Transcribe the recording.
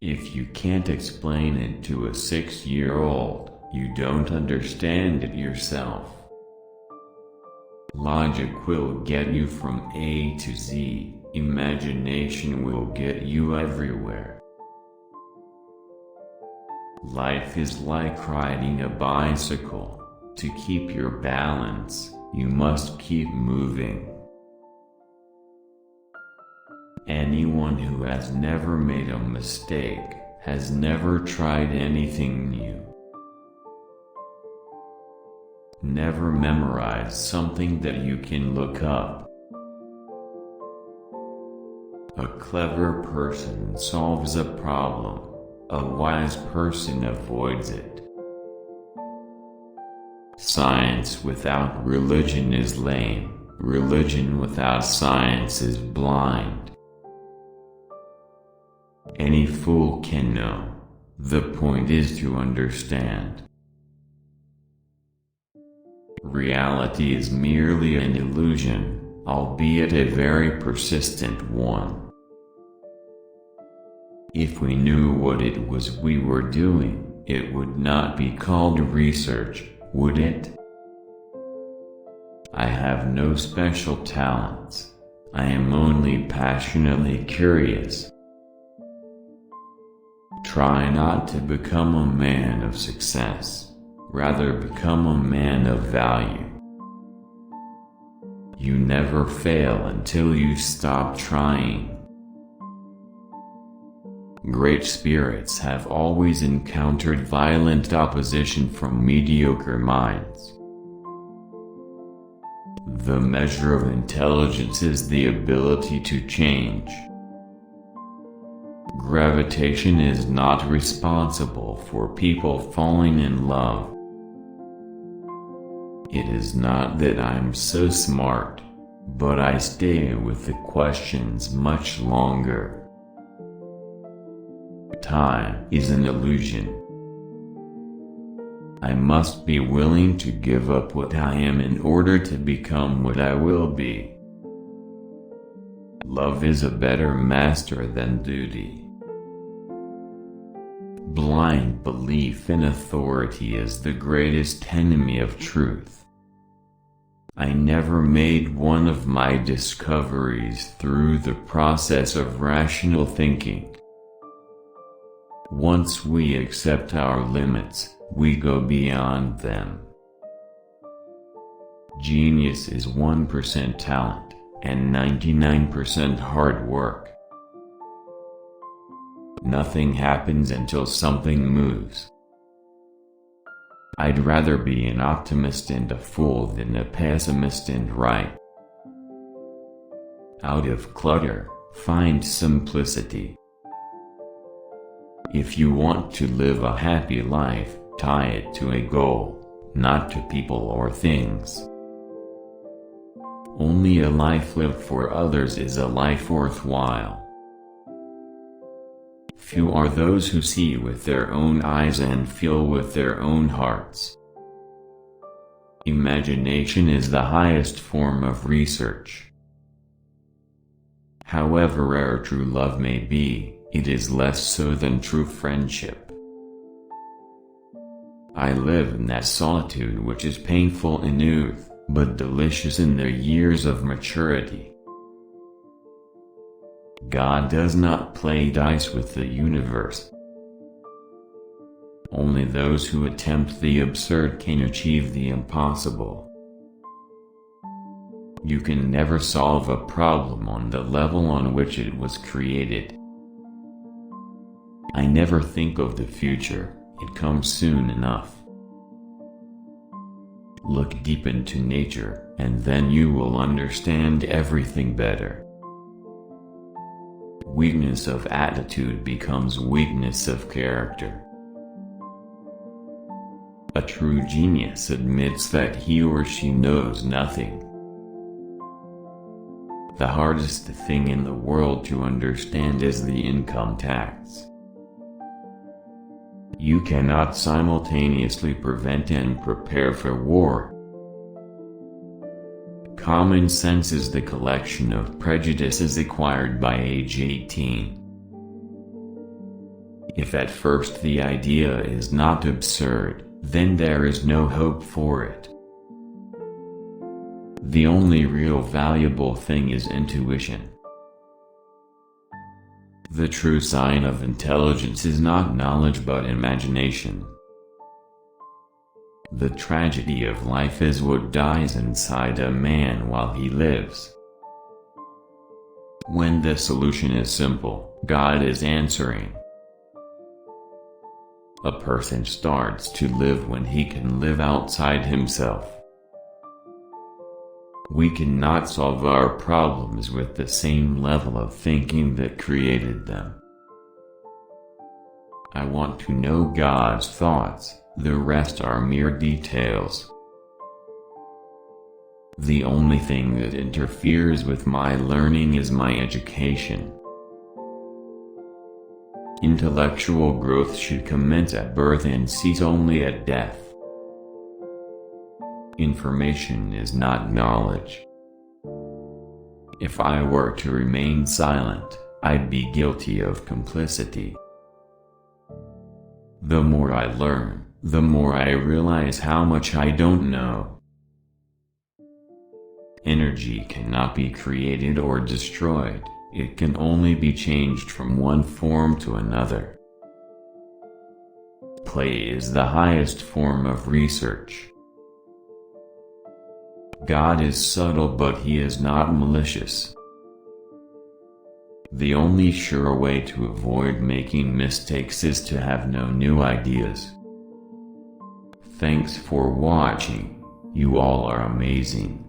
If you can't explain it to a 6-year-old, you don't understand it yourself. Logic will get you from A to Z, imagination will get you everywhere. Life is like riding a bicycle. To keep your balance, you must keep moving. Anyone who has never made a mistake has never tried anything new. Never memorize something that you can look up. A clever person solves a problem. A wise person avoids it. Science without religion is lame. Religion without science is blind. Any fool can know. The point is to understand. Reality is merely an illusion, albeit a very persistent one. If we knew what it was we were doing, it would not be called research, would it? I have no special talents. I am only passionately curious. Try not to become a man of success. Rather become a man of value. You never fail until you stop trying. Great spirits have always encountered violent opposition from mediocre minds. The measure of intelligence is the ability to change. Gravitation is not responsible for people falling in love. It is not that I'm so smart, but I stay with the questions much longer. Time is an illusion. I must be willing to give up what I am in order to become what I will be. Love is a better master than duty. Blind belief in authority is the greatest enemy of truth. I never made one of my discoveries through the process of rational thinking. Once we accept our limits, we go beyond them. Genius is 1% talent, and 99% hard work. Nothing happens until something moves. I'd rather be an optimist and a fool than a pessimist and right. Out of clutter, find simplicity. If you want to live a happy life, tie it to a goal, not to people or things. Only a life lived for others is a life worthwhile. Few are those who see with their own eyes and feel with their own hearts. Imagination is the highest form of research. However rare true love may be, it is less so than true friendship. I live in that solitude which is painful in youth, but delicious in the years of maturity. God does not play dice with the universe. Only those who attempt the absurd can achieve the impossible. You can never solve a problem on the level on which it was created. I never think of the future, it comes soon enough. Look deep into nature, and then you will understand everything better. Weakness of attitude becomes weakness of character. A true genius admits that he or she knows nothing. The hardest thing in the world to understand is the income tax. You cannot simultaneously prevent and prepare for war. Common sense is the collection of prejudices acquired by age 18. If at first the idea is not absurd, then there is no hope for it. The only real valuable thing is intuition. The true sign of intelligence is not knowledge but imagination. The tragedy of life is what dies inside a man while he lives. When the solution is simple, God is answering. A person starts to live when he can live outside himself. We cannot solve our problems with the same level of thinking that created them. I want to know God's thoughts, the rest are mere details. The only thing that interferes with my learning is my education. Intellectual growth should commence at birth and cease only at death. Information is not knowledge. If I were to remain silent, I'd be guilty of complicity. The more I learn, the more I realize how much I don't know. Energy cannot be created or destroyed, it can only be changed from one form to another. Play is the highest form of research. God is subtle but he is not malicious. The only sure way to avoid making mistakes is to have no new ideas. Thanks for watching. You all are amazing.